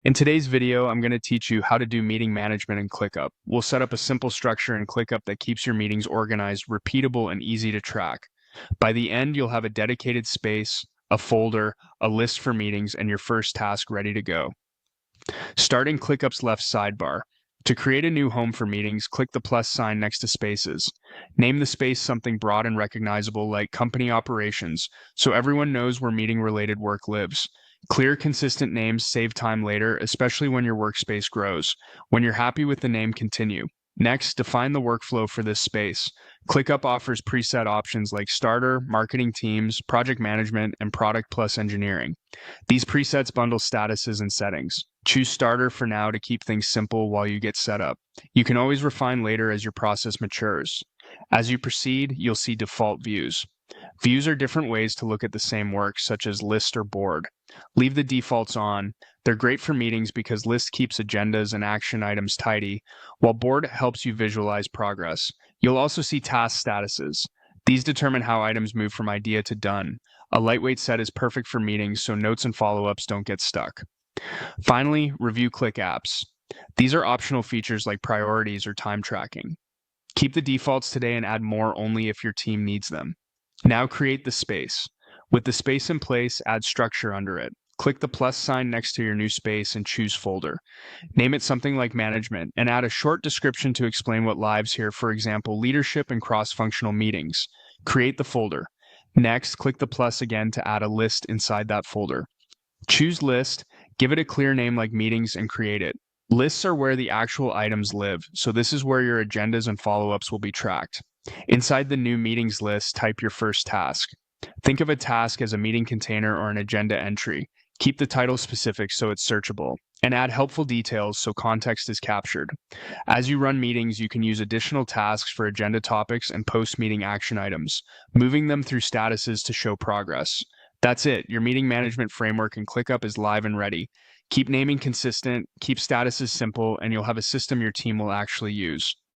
In today's video, I'm going to teach you how to do meeting management in ClickUp. We'll set up a simple structure in ClickUp that keeps your meetings organized, repeatable, and easy to track. By the end, you'll have a dedicated space, a folder, a list for meetings, and your first task ready to go. Start in ClickUp's left sidebar. To create a new home for meetings, click the plus sign next to spaces. Name the space something broad and recognizable like company operations, so everyone knows where meeting-related work lives. Clear, consistent names save time later, especially when your workspace grows. When you're happy with the name, continue. Next, define the workflow for this space. ClickUp offers preset options like Starter, Marketing Teams, Project Management, and Product Plus Engineering. These presets bundle statuses and settings. Choose Starter for now to keep things simple while you get set up. You can always refine later as your process matures. As you proceed, you'll see default views. Views are different ways to look at the same work, such as list or board. Leave the defaults on. They're great for meetings because list keeps agendas and action items tidy, while board helps you visualize progress. You'll also see task statuses. These determine how items move from idea to done. A lightweight set is perfect for meetings so notes and follow-ups don't get stuck. Finally, review Click apps. These are optional features like priorities or time tracking. Keep the defaults today and add more only if your team needs them. Now create the space. With the space in place, add structure under it. Click the plus sign next to your new space and choose folder. Name it something like management and add a short description to explain what lives here, for example, leadership and cross-functional meetings. Create the folder. Next, click the plus again to add a list inside that folder. Choose list, give it a clear name like meetings, and create it. Lists are where the actual items live, so this is where your agendas and follow-ups will be tracked. Inside the new meetings list, type your first task. Think of a task as a meeting container or an agenda entry. Keep the title specific so it's searchable, and add helpful details so context is captured. As you run meetings, you can use additional tasks for agenda topics and post-meeting action items, moving them through statuses to show progress. That's it. Your meeting management framework in ClickUp is live and ready. Keep naming consistent, keep statuses simple, and you'll have a system your team will actually use.